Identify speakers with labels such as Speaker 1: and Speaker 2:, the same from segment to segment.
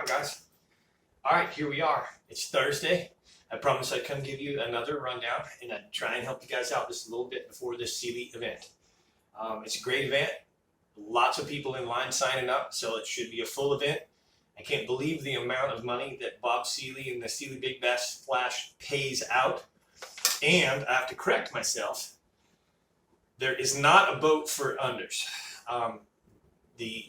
Speaker 1: guys. All right, here we are. It's Thursday. I promised I'd come give you another rundown and I'd try and help you guys out just a little bit before this Sealy event. It's a great event. Lots of people in line signing up, so it should be a full event. I can't believe the amount of money that Bob Sealy and the Sealy Big Bass Splash pays out. And I have to correct myself. There is not a boat for unders. The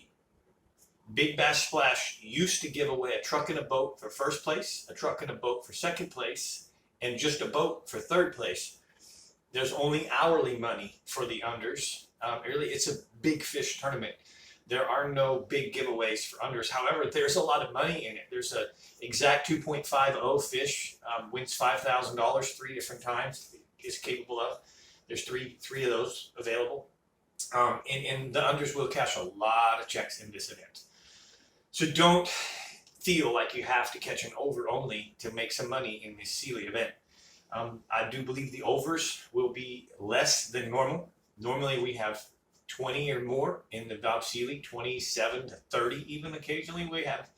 Speaker 1: Big Bass Splash used to give away a truck and a boat for first place, a truck and a boat for second place, and just a boat for third place. There's only hourly money for the unders. Really, it's a big fish tournament. There are no big giveaways for unders. However, there's a lot of money in it. There's an exact 2.50 fish, wins $5,000 3 different times, is capable of. There's three of those available. And the unders will cash a lot of checks in this event. So don't feel like you have to catch an over only to make some money in this Sealy event. I do believe the overs will be less than normal. Normally we have 20 or more in the Bob Sealy, 27 to 30 even occasionally we have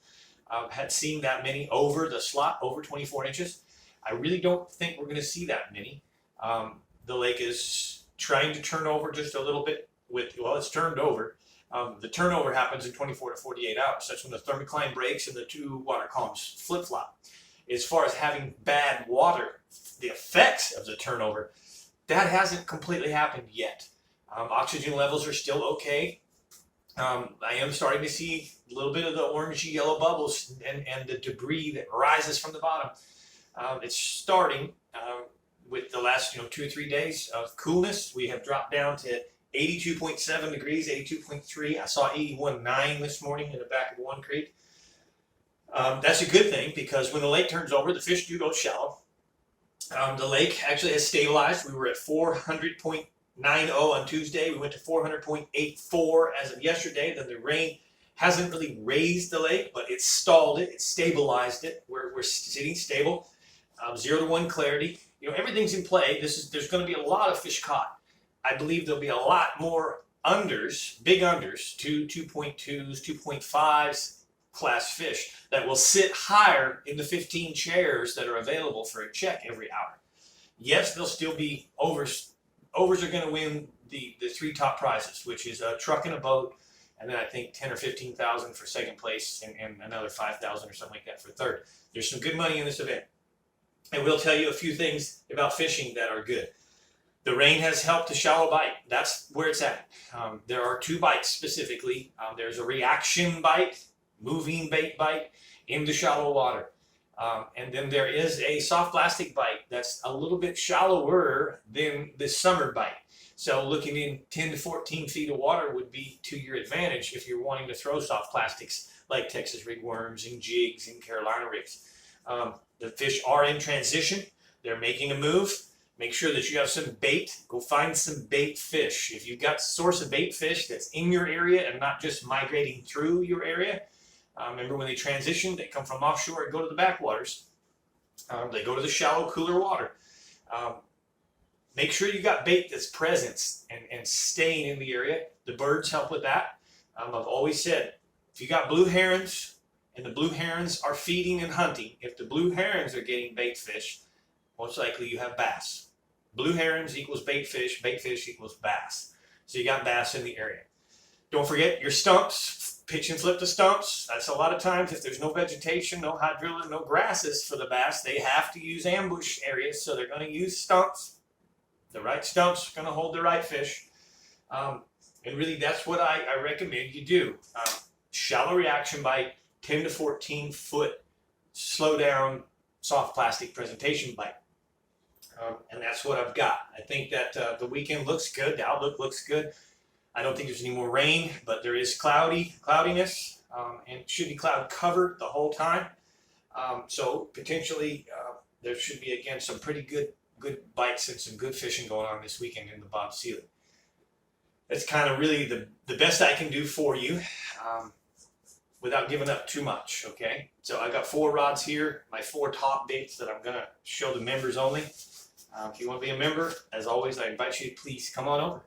Speaker 1: had seen that many over the slot, over 24 inches. I really don't think we're going to see that many. The lake is trying to turn over just a little bit well, it's turned over. The turnover happens in 24 to 48 hours. That's when the thermocline breaks and the two water columns flip-flop. As far as having bad water, the effects of the turnover, that hasn't completely happened yet. Oxygen levels are still okay. I am starting to see a little bit of the orangey yellow bubbles and the debris that rises from the bottom. It's starting with the last 2 or 3 days of coolness. We have dropped down to 82.7 degrees, 82.3. I saw 81.9 this morning in the back of One Creek. That's a good thing because when the lake turns over, the fish do go shallow. The lake actually has stabilized. We were at 400.90 on Tuesday. We went to 400.84 as of yesterday. Then the rain hasn't really raised the lake, but it stalled it. It stabilized it. We're sitting stable. 0 to 1 clarity. Everything's in play. There's going to be a lot of fish caught. I believe there'll be a lot more unders, big unders, 2.2s, 2.5s class fish that will sit higher in the 15 chairs that are available for a check every hour. Yes, there'll still be overs. Overs are going to win the 3 top prizes, which is a truck and a boat, and then I think 10 or 15,000 for second place and another 5,000 or something like that for third. There's some good money in this event. And we'll tell you a few things about fishing that are good. The rain has helped the shallow bite. That's where it's at. There are 2 bites specifically. There's a reaction bite, moving bait bite into shallow water. And then there is a soft plastic bite that's a little bit shallower than the summer bite. So looking in 10 to 14 feet of water would be to your advantage if you're wanting to throw soft plastics like Texas rig worms and jigs and Carolina rigs. The fish are in transition. They're making a move. Make sure that you have some bait. Go find some bait fish. If you've got a source of bait fish that's in your area and not just migrating through your area, remember when they transition, they come from offshore and go to the backwaters. They go to the shallow, cooler water. Make sure you got bait that's present and staying in the area. The birds help with that. I've always said, if you got blue herons and the blue herons are feeding and hunting, if the blue herons are getting bait fish, most likely you have bass. Blue herons equals bait fish equals bass. So you got bass in the area. Don't forget your stumps, pitch and flip the stumps. That's a lot of times if there's no vegetation, no hydrilla, no grasses for the bass, they have to use ambush areas, so they're going to use stumps. The right stumps are going to hold the right fish. And really that's what I recommend you do. Shallow reaction bite, 10 to 14 foot, slow down, soft plastic presentation bite. And that's what I've got. I think that the weekend looks good. The outlook looks good. I don't think there's any more rain, but there is cloudiness, and it should be cloud covered the whole time. So potentially there should be, again, some pretty good bites and some good fishing going on this weekend in the Bob Sealy. That's kind of really the best I can do for you without giving up too much, okay? So I got 4 rods here, my 4 top baits that I'm going to show the members only. If you want to be a member, as always, I invite you to please come on over.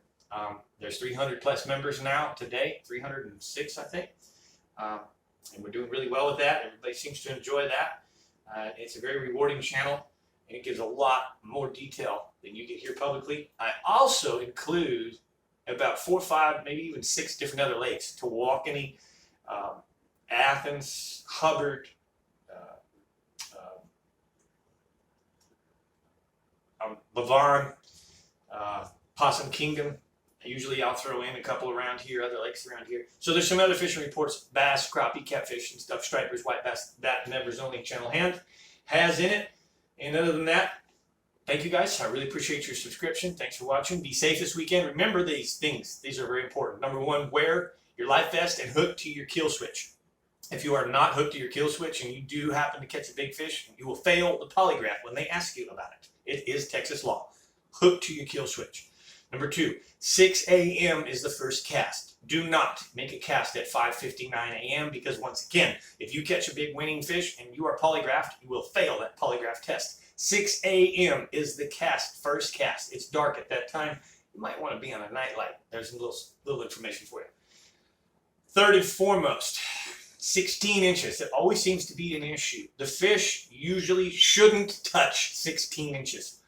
Speaker 1: There's 300 plus members now today, 306 I think. And we're doing really well with that. Everybody seems to enjoy that. It's a very rewarding channel, and it gives a lot more detail than you get here publicly. I also include about 4 or 5, maybe even 6 different other lakes: Tawakoni, Athens, Hubbard, Lavarn, Possum Kingdom. Usually I'll throw in a couple around here, other lakes around here. So there's some other fishing reports: bass, crappie, catfish, and stuff, stripers, white bass, that Nevers Only Channel has in it. And other than that, thank you guys. I really appreciate your subscription. Thanks for watching. Be safe this weekend. Remember these things. These are very important. Number 1, wear your life vest and hook to your kill switch. If you are not hooked to your kill switch and you do happen to catch a big fish, you will fail the polygraph when they ask you about it. It is Texas law. Hook to your kill switch. Number 2, 6 a.m. is the first cast. Do not make a cast at 5:59 a.m. because, once again, if you catch a big winning fish and you are polygraphed, you will fail that polygraph test. 6 a.m. is the first cast. It's dark at that time. You might want to be on a night light. There's a little information for you. Third and foremost, 16 inches. It always seems to be an issue. The fish usually shouldn't touch 16 inches.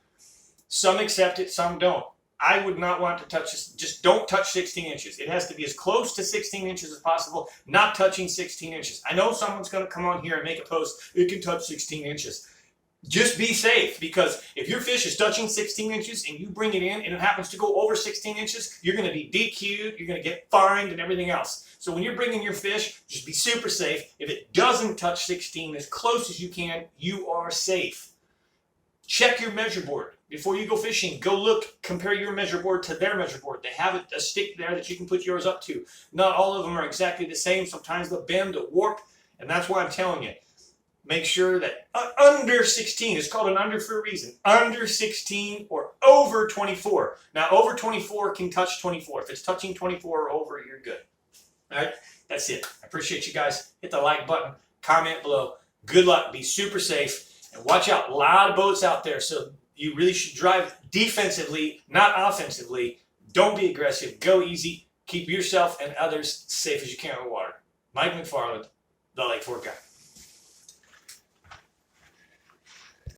Speaker 1: Some accept it, some don't. I would not want to touch this. Just don't touch 16 inches. It has to be as close to 16 inches as possible, not touching 16 inches. I know someone's going to come on here and make a post, it can touch 16 inches. Just be safe, because if your fish is touching 16 inches and you bring it in and it happens to go over 16 inches, you're going to be DQ'd, you're going to get fined and everything else. So when you're bringing your fish, just be super safe. If it doesn't touch 16 as close as you can, you are safe. Check your measure board. Before you go fishing, go look, compare your measure board to their measure board. They have a stick there that you can put yours up to. Not all of them are exactly the same. Sometimes they'll bend or warp, and that's why I'm telling you. Make sure that under 16, it's called an under for a reason, under 16 or over 24. Now, over 24 can touch 24. If it's touching 24 or over, you're good. All right, that's it. I appreciate you guys. Hit the like button, comment below. Good luck. Be super safe, and watch out. A lot of boats out there, so you really should drive defensively, not offensively. Don't be aggressive. Go easy. Keep yourself and others safe as you can in the water. Mike McFarland, the Lake Fork Guy.